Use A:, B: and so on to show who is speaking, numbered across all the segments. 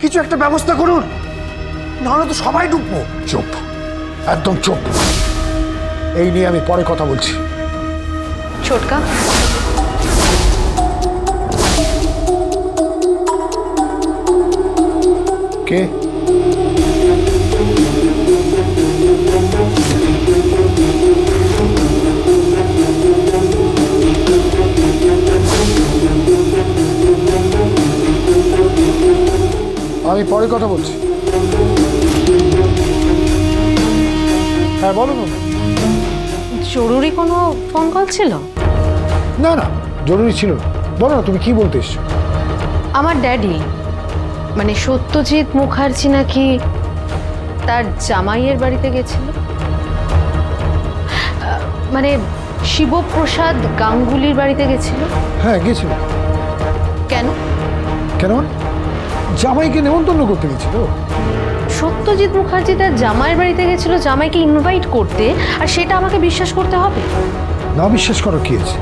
A: কিছু একটা ব্যবস্থা করুন, নাহলে তো সবাই ডুববো।
B: চুপ, একদম চুপ। এই নিয়ে আমি পরে কথা বলছি।
C: ছোটকা,
B: কে? আমি পরে কথা বলছি। হ্যাঁ বলো না।
C: জরুরি কোনো ফোন কল ছিল?
B: না না, জরুরি ছিল না। বলো না, তুমি কি বলতে এসছো?
C: আমার ড্যাডি মানে সত্যজিৎ মুখার্জি নাকি তার জামাইয়ের বাড়িতে গেছিল, মানে শিবপ্রসাদ গাঙ্গুলির বাড়িতে গেছিল।
B: হ্যাঁ গেছিল।
C: কেন?
B: কেন? জামাইকে নেমন্তন্ন করতে গেছিল।
C: সত্যজিৎ মুখার্জি তার জামাইয়ের বাড়িতে গেছিল জামাইকে ইনভাইট করতে, আর সেটা আমাকে বিশ্বাস করতে হবে?
B: না বিশ্বাস করো কি আছে,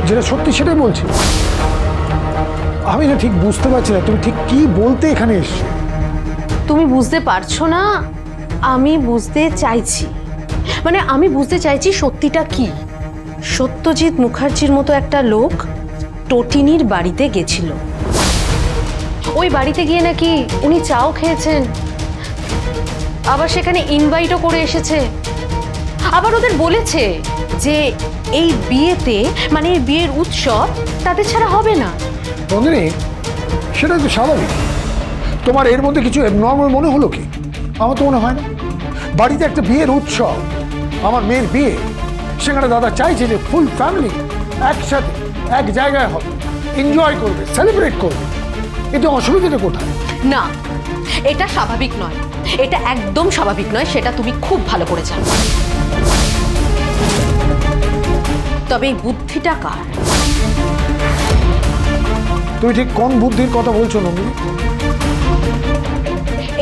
B: যেটা সত্যি সেটাই বলছি। আমি না ঠিক বুঝতে পারছি না তুমি ঠিক কি বলতে এখানে এসছো।
C: তুমি বুঝতে পারছো না, আমি বুঝতে চাইছি। মানে আমি বুঝতে চাইছি সত্যিটা কি। সত্যজিৎ মুখার্জির মতো একটা লোক টটিনির বাড়িতে গেছিল। ওই বাড়িতে গিয়ে নাকি উনি চাও খেয়েছেন, আবার সেখানে ইনভাইটও করে এসেছে। আবার ওদের বলেছে যে এই বিয়েতে, মানে এই বিয়ের উৎসব তাদের ছাড়া হবে না।
B: নন্দিনী, সেটাই তো স্বাভাবিক। তোমার এর মধ্যে কিছু নর্মাল মনে হলো কি? আমার তো মনে হয় না। বাড়িতে একটা বিয়ের উৎসব, আমার মেয়ের বিয়ে, সেখানে দাদা চাইছে যে ফুল ফ্যামিলি একসাথে এক জায়গায় হবে, এনজয় করবে, সেলিব্রেট করবে। এতে অসুবিধাটা কোথায়?
C: না, এটা স্বাভাবিক নয়, এটা একদম স্বাভাবিক নয়, সেটা তুমি খুব ভালো করে জানো। তবে এই বুদ্ধিটা কার?
B: তুমি ঠিক কোন বুদ্ধির কথা বলছো নন্দিনী?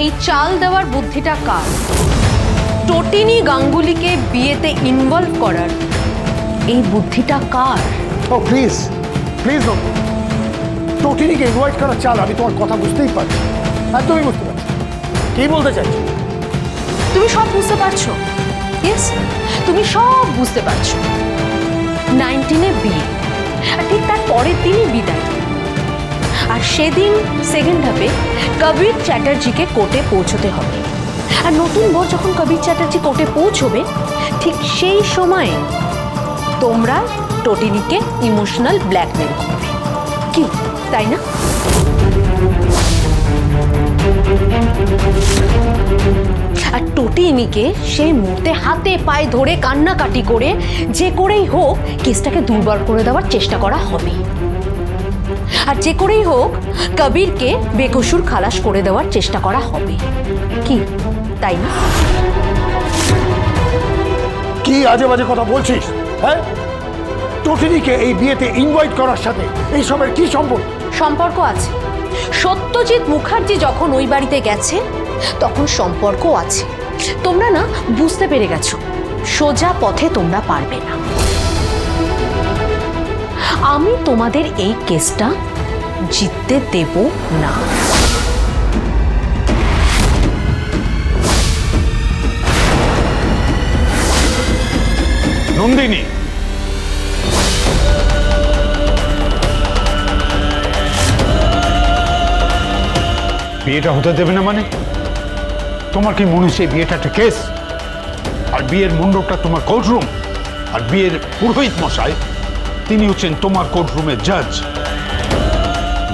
C: এই চাল দেওয়ার বুদ্ধিটা কার? টটিনি গাঙ্গুলিকে বিয়েতে ইনভলভ করার এই বুদ্ধিটা কার?
B: ও প্লিজ প্লিজ নন্দিনী, টটিনিকে ইনভাইট করার চাল আমি তোমার কথা বুঝতেই পারছি, একদমই বুঝতে পারছি। কি বলতে চাইছো?
C: তুমি সব বুঝতে পারছো? ইয়েস, তুমি সব বুঝতে পারছো। 19-এ বিয়ে, আর ঠিক তার পরের দিনই বিদায়। আর সেদিন সেকেন্ড ধাপে কবির চ্যাটার্জিকে কোর্টে পৌঁছতে হবে। আর নতুন বর যখন কবির চ্যাটার্জি কোর্টে পৌঁছবে, ঠিক সেই সময়ে তোমরা টটিনিকে ইমোশনাল ব্ল্যাকমেল করবে। কি তাই না? আর টটিনিকে সেই মুহূর্তে হাতে পায়ে ধরে কান্নাকাটি করে যে করেই হোক কেসটাকে দুর্বল করে দেওয়ার চেষ্টা করা হবে। আর যে করেই হোক কবিরকে বেকসুর খালাস করে দেওয়ার চেষ্টা করা হবে। কি তাই না?
B: কি আজে বাজে কথা বলছিস? হ্যাঁ, টটিনিকে এই বিয়েতে ইনভাইট করার সাথে এইসবের কি সম্পর্ক?
C: সম্পর্ক আছে। সত্যজিৎ মুখার্জি যখন ওই বাড়িতে গেছে তখন সম্পর্ক আছে। তোমরা না বুঝতে পেরে গেছো, সোজা পথে তোমরা পারবে না। আমি তোমাদের এই কেসটা জিততে দেব না।
D: নন্দিনী, বিয়েটা হতে দেবে না মানে? তোমার কি মনে হচ্ছে বিয়েটা একটা কেস? আর বিয়ের মণ্ডপটা তোমার কোর্টরুম, আর বিয়ের পুরোহিত মশাই তিনি হচ্ছেন তোমার কোর্টরুমের জাজ।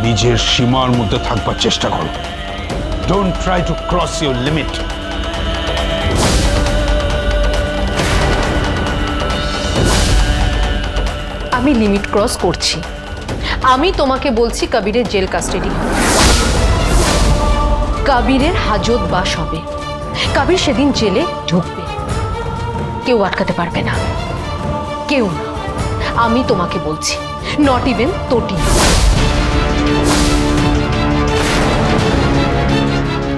D: নিজের সীমার মধ্যে থাকবার চেষ্টা করো। Don't try to cross your limit.
C: আমি লিমিট ক্রস করছি। আমি তোমাকে বলছি কবিরের জেল কাস্টাডি, কবিরের হাজত বাস হবে। কবির সেদিন জেলে ঢুকবে, কেউ আটকাতে পারবে না, কেউ না। আমি তোমাকে বলছি, নট ইভেন টটিনি।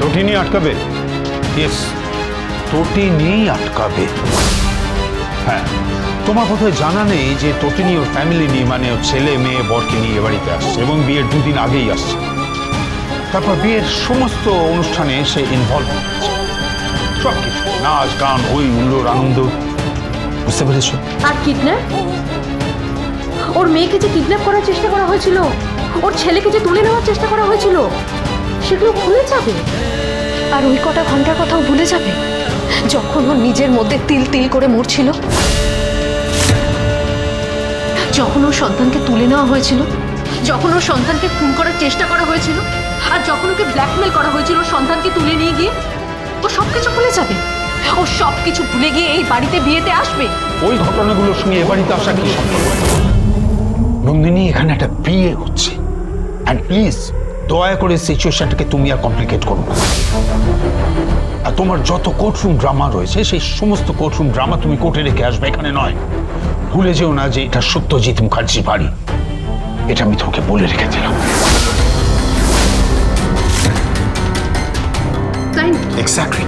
D: টটিনি আটকাবে? ইয়েস, টটিনি আটকাবে। হ্যাঁ, তোমার কোথায় জানা নেই যে টটিনি ওর ফ্যামিলি নিয়ে, মানে ওর ছেলে মেয়ে বরকে নিয়ে বাড়িতে আসছে এবং বিয়ের 2 দিন আগেই আসছে। তারপর বিয়ের সমস্ত অনুষ্ঠানে সে ইনভলভ হচ্ছে, সব কিছু, নাচ গান, হই হুল্লোড়, আনন্দ। বুঝতে পেরেছ?
C: আর কিডন্যাপ, ওর মেয়েকে যে কিডন্যাপ করার চেষ্টা করা হয়েছিল, ওর ছেলেকে যে তুলে নেওয়ার চেষ্টা করা হয়েছিল, সেগুলো ভুলে যাবে। আর ওই কটা ঘন্টার কথাও ভুলে যাবে যখন ওর নিজের মধ্যে তিল তিল করে মরছিল, যখন ওর সন্তানকে তুলে নেওয়া হয়েছিল, যখন ওর সন্তানকে খুন করার চেষ্টা করা হয়েছিল, আর যখন ওকে ব্ল্যাকমেল করা হয়েছিল সন্তানকে তুলে নিয়ে গিয়ে। ও সবকিছু ভুলে যাবে, ও সবকিছু ভুলে গিয়ে এই বাড়িতে বিয়েতে আসবে।
D: ওই ঘটনাগুলোর সঙ্গে এ বাড়িতে আসা কি সম্পর্ক? নন্দিনী, এখানে একটা বিয়ে হচ্ছে, অ্যান্ড প্লিজ দয়া করে সিচুয়েশনটাকে তুমি আর কমপ্লিকেট করো না। আর তোমার যত কোর্টরুম ড্রামা রয়েছে সেই সমস্ত কোর্টরুম ড্রামা তুমি কোর্টে রেখে আসবে, এখানে নয়। ভুলে যেও না যে এটা সত্যজিৎ মুখার্জির বাড়ি, এটা আমি তোমাকে বলে রেখে দিলাম।
C: তাই না?
A: এক্স্যাক্টলি।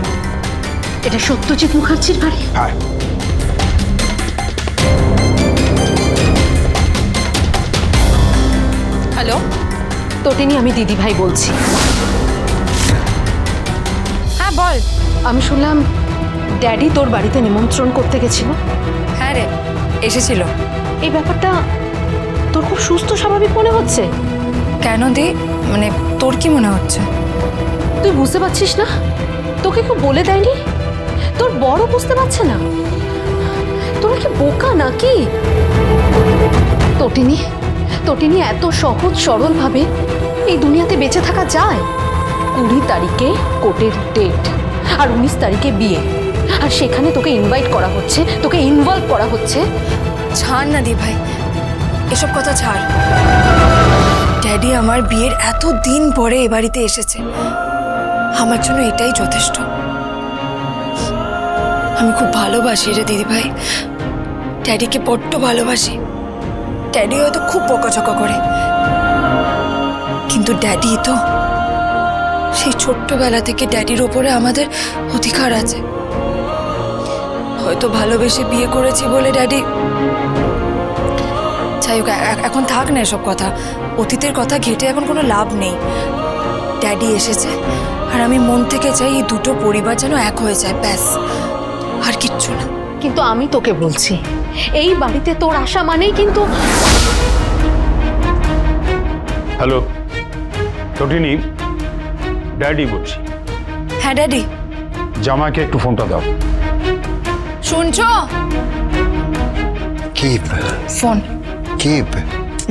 C: এটা সত্যজিৎ মুখার্জির বাড়ি।
D: হ্যাঁ,
C: হ্যালো তটিনী, আমি দিদি ভাই বলছি।
E: হ্যাঁ বল।
C: আমি শুনলাম ড্যাডি তোর বাড়িতে নিমন্ত্রণ করতে গেছিল।
E: হ্যাঁ রে, এসেছিল।
C: এই ব্যাপারটা তোর খুব সুস্থ স্বাভাবিক মনে হচ্ছে।
E: কেন দি, মানে তোর কি মনে হচ্ছে?
C: তুই বুঝতে পারছিস না? তোকে কেউ বলে দেয়নি? তোর বড় বুঝতে পারছে না? তোরা কি বোকা নাকি? তটিনী, তটিনী, এত সহজ সরল ভাবে এই দুনিয়াতে বেঁচে থাকা যায়? 20 তারিখে কোর্টের ডেট, আর 19 তারিখে বিয়ে, আর সেখানে তোকে ইনভাইট করা হচ্ছে, তোকে ইনভলভ করা হচ্ছে।
E: ছাড় না দি ভাই, এসব কথা ছাড়। ড্যাডি আমার বিয়ের এত দিন পরে এ বাড়িতে এসেছে, আমার জন্য এটাই যথেষ্ট। আমি খুব ভালোবাসি রে দিদি ভাই, ড্যাডিকে বড্ড ভালোবাসি। ড্যাডি হয়তো খুব বকাঝকা করে, কিন্তু ড্যাডি তো, সেই ছোট্টবেলা থেকে ড্যাডির ওপরে আমাদের অধিকার আছে। হয়তো ভালোবেসে বিয়ে করেছি বলে ড্যাডি। যাই হোক, এখন থাক না এসব কথা, অতীতের কথা ঘেটে এখন কোনো লাভ নেই। ড্যাডি এসেছে, আর আমি মন থেকে চাই এই দুটো পরিবার যেন এক হয়ে যায়, ব্যাস, আর কিচ্ছু না।
C: কিন্তু আমি তোকে বলছি, এই বাড়িতে তোর আসা মানেই কিন্তু।
D: হ্যালো তটিনী, ড্যাডি বলছি।
E: হ্যাঁ ড্যাডি।
D: জামাইকে একটু ফোনটা দাও।
E: শুনছো?
A: কি
E: ফোন।
A: কি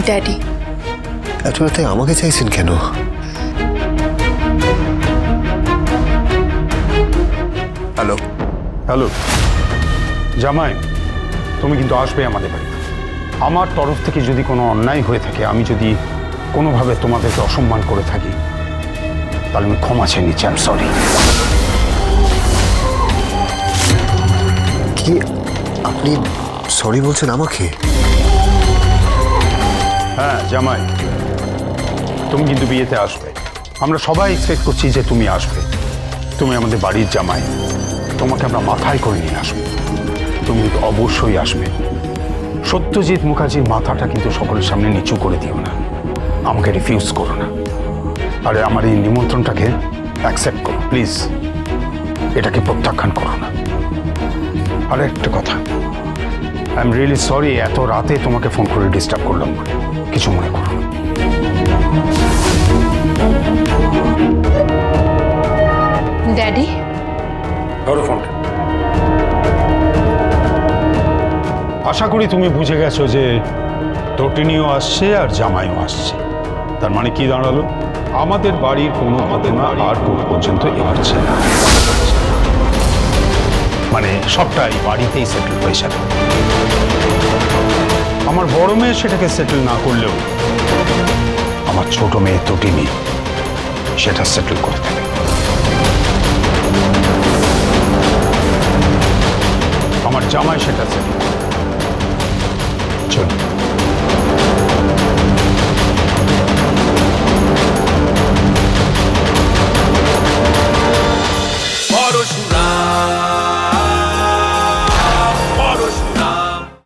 E: ড্যাডি।
A: এত রাতে আমাকে চাইছেন কেন? হ্যালো।
D: হ্যালো জামাই, তুমি কিন্তু আসবে আমাদের বাড়িতে। আমার তরফ থেকে যদি কোনো অন্যায় হয়ে থাকে, আমি যদি কোনোভাবে তোমাদেরকে অসম্মান করে থাকি, তাহলে আমি ক্ষমা চেয়ে নিচ্ছি। I am sorry.
A: কি আপনি সরি বলছেন আমাকে?
D: হ্যাঁ জামাই, তুমি কিন্তু বিয়েতে আসবে। আমরা সবাই এক্সপেক্ট করছি যে তুমি আসবে। তুমি আমাদের বাড়ির জামাই, তোমাকে আমরা মাথায় করে নিয়ে আসবো। তুমি কিন্তু অবশ্যই আসবে। সত্যজিৎ মুখার্জির মাথাটা কিন্তু সকলের সামনে নিচু করে দিও না, আমাকে রিফিউজ করো না। আরে আমার এই নিমন্ত্রণটাকে অ্যাকসেপ্ট করো প্লিজ, এটাকে প্রত্যাখ্যান করো না। আর একটা কথা, আই এম রিয়েলি সরি এত রাতে তোমাকে ফোন করে ডিস্টার্ব করলাম, কিছু মনে করো না।
C: ড্যাডি,
D: ধরো ফোনটা। আশা করি তুমি বুঝে গেছো যে তটিনীও আসছে আর জামাইও আসছে। তার মানে কি দাঁড়ালো? আমাদের বাড়ির কোনো ঘটনা আর কোর্ট পর্যন্ত এগোচ্ছে না, মানে সবটাই বাড়িতেই সেটেল হয়ে যাবে। আমার বড় মেয়ে সেটাকে সেটেল না করলেও আমার ছোট মেয়ে তটিনী সেটা সেটেল করে দেবে। আমার জামাই সেটা সেটেল। চলুন।